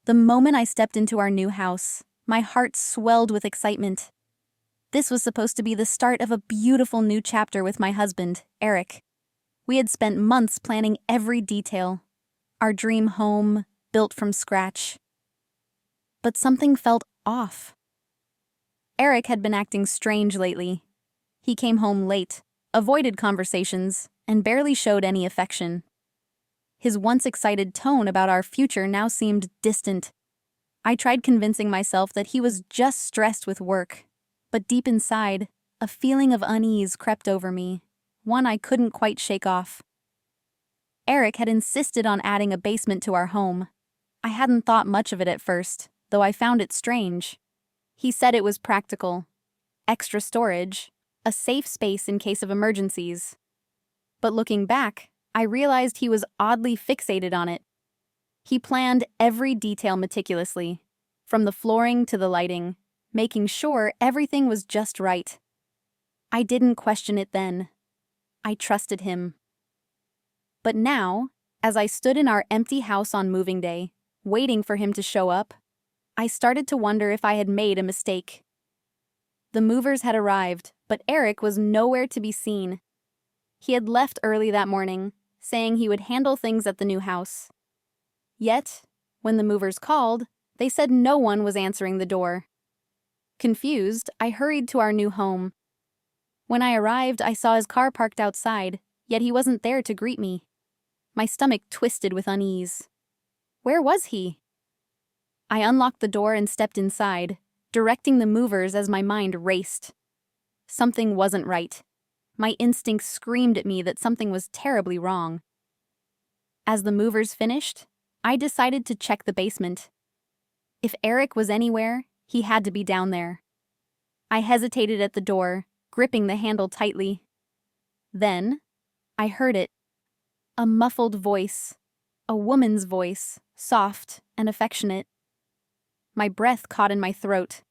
The moment I stepped into our new house, my heart swelled with excitement. This was supposed to be the start of a beautiful new chapter with my husband, Eric. We had spent months planning every detail. Our dream home, built from scratch. But something felt off. Eric had been acting strange lately. He came home late, avoided conversations, and barely showed any affection. His once excited tone about our future now seemed distant. I tried convincing myself that he was just stressed with work, but deep inside, a feeling of unease crept over me, one I couldn't quite shake off. Eric had insisted on adding a basement to our home. I hadn't thought much of it at first, though I found it strange. He said it was practical. Extra storage, a safe space in case of emergencies. But looking back, I realized he was oddly fixated on it. He planned every detail meticulously, from the flooring to the lighting, making sure everything was just right. I didn't question it then. I trusted him. But now, as I stood in our empty house on moving day, waiting for him to show up, I started to wonder if I had made a mistake. The movers had arrived, but Eric was nowhere to be seen. He had left early that morning, saying he would handle things at the new house. Yet, when the movers called, they said no one was answering the door. Confused, I hurried to our new home. When I arrived, I saw his car parked outside, yet he wasn't there to greet me. My stomach twisted with unease. Where was he? I unlocked the door and stepped inside, directing the movers as my mind raced. Something wasn't right. My instincts screamed at me that something was terribly wrong. As the movers finished, I decided to check the basement. If Eric was anywhere, he had to be down there. I hesitated at the door, gripping the handle tightly. Then, I heard it. A muffled voice. A woman's voice, soft and affectionate. My breath caught in my throat.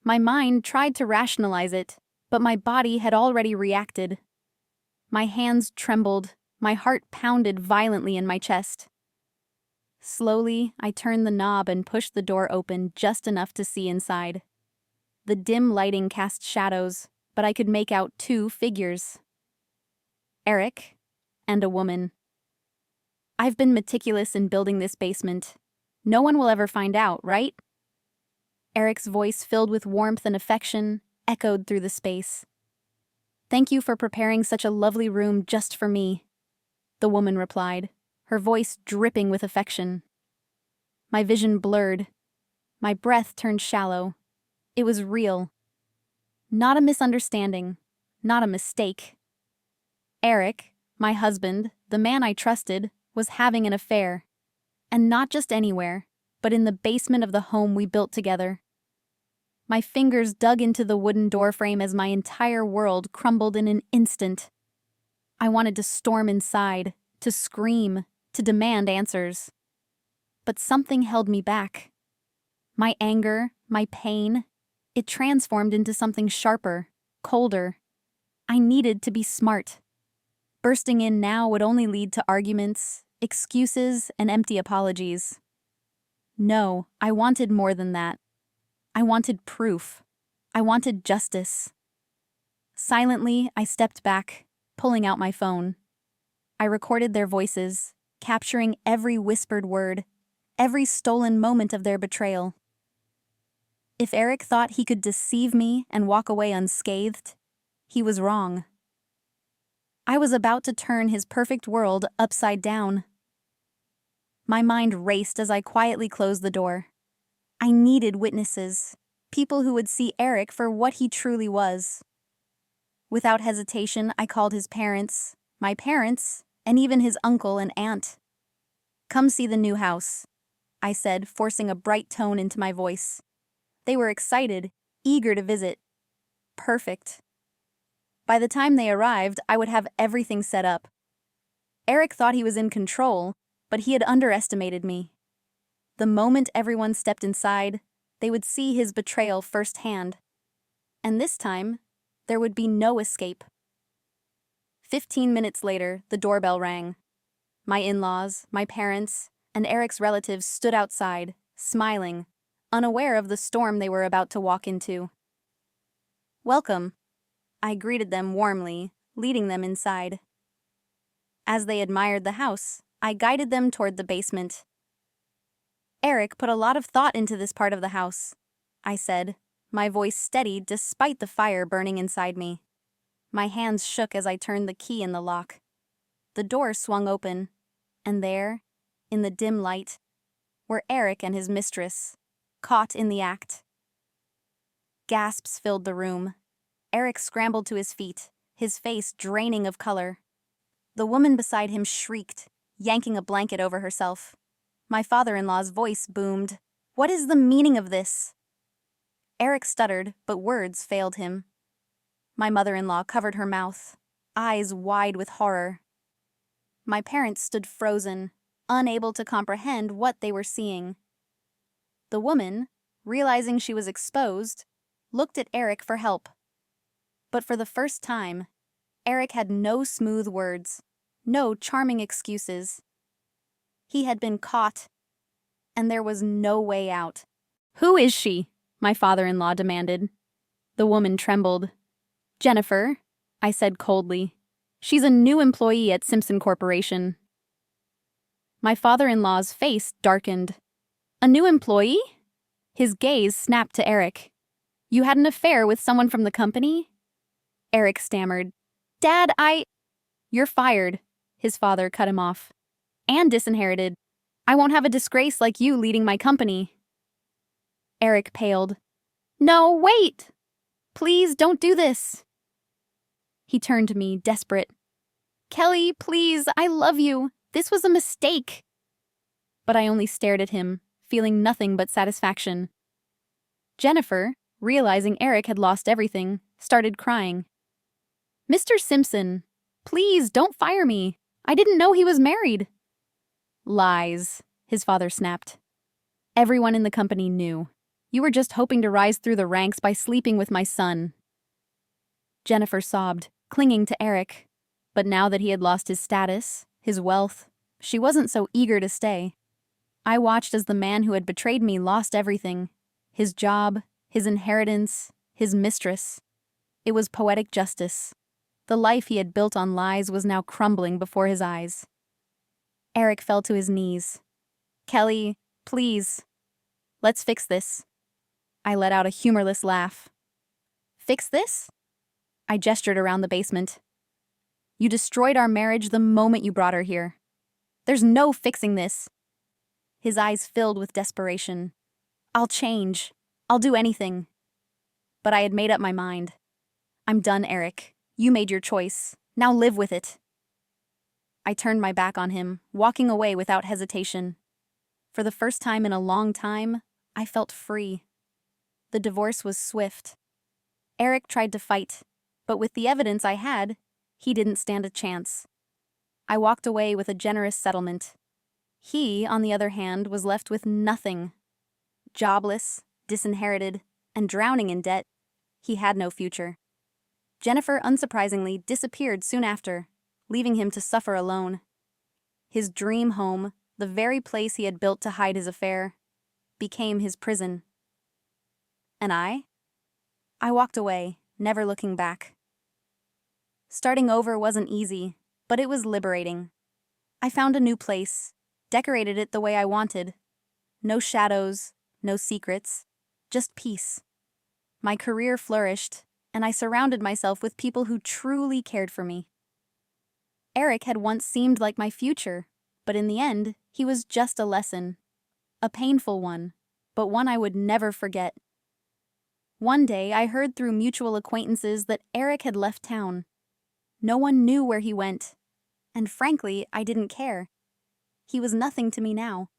My mind tried to rationalize it, but my body had already reacted. My hands trembled, my heart pounded violently in my chest. Slowly, I turned the knob and pushed the door open just enough to see inside. The dim lighting cast shadows, but I could make out two figures. Eric and a woman. I've been meticulous in building this basement. No one will ever find out, right? Eric's voice, filled with warmth and affection, echoed through the space. Thank you for preparing such a lovely room just for me, the woman replied, her voice dripping with affection. My vision blurred. My breath turned shallow. It was real. Not a misunderstanding. Not a mistake. Eric, my husband, the man I trusted, was having an affair. And not just anywhere, but in the basement of the home we built together. My fingers dug into the wooden doorframe as my entire world crumbled in an instant. I wanted to storm inside, to scream, to demand answers. But something held me back. My anger, my pain, it transformed into something sharper, colder. I needed to be smart. Bursting in now would only lead to arguments, excuses, and empty apologies. No, I wanted more than that. I wanted proof. I wanted justice. Silently, I stepped back, pulling out my phone. I recorded their voices, capturing every whispered word, every stolen moment of their betrayal. If Eric thought he could deceive me and walk away unscathed, he was wrong. I was about to turn his perfect world upside down. My mind raced as I quietly closed the door. I needed witnesses, people who would see Eric for what he truly was. Without hesitation, I called his parents, my parents, and even his uncle and aunt. Come see the new house, I said, forcing a bright tone into my voice. They were excited, eager to visit. Perfect. By the time they arrived, I would have everything set up. Eric thought he was in control, but he had underestimated me. The moment everyone stepped inside, they would see his betrayal firsthand. And this time, there would be no escape. 15 minutes later, the doorbell rang. My in-laws, my parents, and Eric's relatives stood outside, smiling, unaware of the storm they were about to walk into. "Welcome," I greeted them warmly, leading them inside. As they admired the house, I guided them toward the basement. "Eric put a lot of thought into this part of the house," I said, my voice steady despite the fire burning inside me. My hands shook as I turned the key in the lock. The door swung open, and there, in the dim light, were Eric and his mistress, caught in the act. Gasps filled the room. Eric scrambled to his feet, his face draining of color. The woman beside him shrieked, yanking a blanket over herself. My father-in-law's voice boomed, "What is the meaning of this?" Eric stuttered, but words failed him. My mother-in-law covered her mouth, eyes wide with horror. My parents stood frozen, unable to comprehend what they were seeing. The woman, realizing she was exposed, looked at Eric for help. But for the first time, Eric had no smooth words, no charming excuses. He had been caught, and there was no way out. "Who is she?" my father-in-law demanded. The woman trembled. "Jennifer," I said coldly. "She's a new employee at Simpson Corporation." My father-in-law's face darkened. "A new employee?" His gaze snapped to Eric. "You had an affair with someone from the company?" Eric stammered. "Dad, You're fired," his father cut him off. "And disinherited. I won't have a disgrace like you leading my company." Eric paled. "No, wait! Please don't do this." He turned to me, desperate. "Kelly, please, I love you. This was a mistake." But I only stared at him, feeling nothing but satisfaction. Jennifer, realizing Eric had lost everything, started crying. "Mr. Simpson, please don't fire me. I didn't know he was married." "Lies," his father snapped. "Everyone in the company knew. You were just hoping to rise through the ranks by sleeping with my son." Jennifer sobbed, clinging to Eric. But now that he had lost his status, his wealth, she wasn't so eager to stay. I watched as the man who had betrayed me lost everything. His job, his inheritance, his mistress. It was poetic justice. The life he had built on lies was now crumbling before his eyes. Eric fell to his knees. "Kelly, please. Let's fix this." I let out a humorless laugh. "Fix this?" I gestured around the basement. "You destroyed our marriage the moment you brought her here. There's no fixing this." His eyes filled with desperation. "I'll change. I'll do anything." But I had made up my mind. "I'm done, Eric. You made your choice. Now live with it." I turned my back on him, walking away without hesitation. For the first time in a long time, I felt free. The divorce was swift. Eric tried to fight, but with the evidence I had, he didn't stand a chance. I walked away with a generous settlement. He, on the other hand, was left with nothing. Jobless, disinherited, and drowning in debt, he had no future. Jennifer, unsurprisingly, disappeared soon after, leaving him to suffer alone. His dream home, the very place he had built to hide his affair, became his prison. And I walked away, never looking back. Starting over wasn't easy, but it was liberating. I found a new place, decorated it the way I wanted. No shadows, no secrets, just peace. My career flourished, and I surrounded myself with people who truly cared for me. Eric had once seemed like my future, but in the end, he was just a lesson. A painful one, but one I would never forget. One day, I heard through mutual acquaintances that Eric had left town. No one knew where he went, and frankly, I didn't care. He was nothing to me now.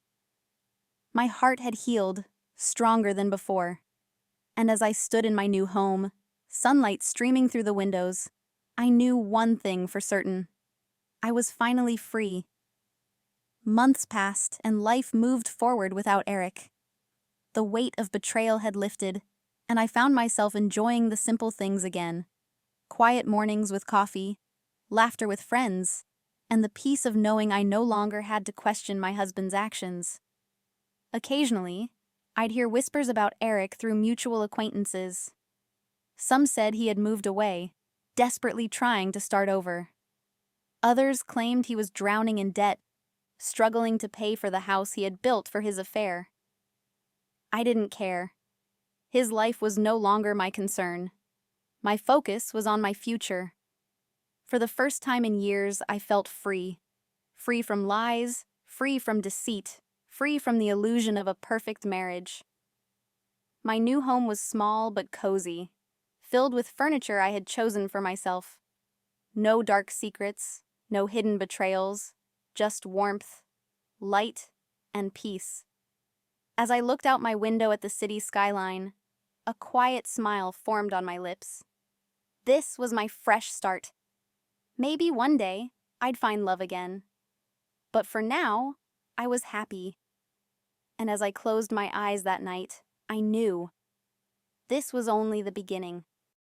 My heart had healed, stronger than before. And as I stood in my new home, sunlight streaming through the windows, I knew one thing for certain. I was finally free. Months passed, and life moved forward without Eric. The weight of betrayal had lifted, and I found myself enjoying the simple things again. Quiet mornings with coffee, laughter with friends, and the peace of knowing I no longer had to question my husband's actions. Occasionally, I'd hear whispers about Eric through mutual acquaintances. Some said he had moved away, desperately trying to start over. Others claimed he was drowning in debt, struggling to pay for the house he had built for his affair. I didn't care. His life was no longer my concern. My focus was on my future. For the first time in years, I felt free. Free from lies, free from deceit, free from the illusion of a perfect marriage. My new home was small but cozy, filled with furniture I had chosen for myself. No dark secrets, no hidden betrayals, just warmth, light, and peace. As I looked out my window at the city skyline, a quiet smile formed on my lips. This was my fresh start. Maybe one day I'd find love again. But for now, I was happy. And as I closed my eyes that night, I knew this was only the beginning.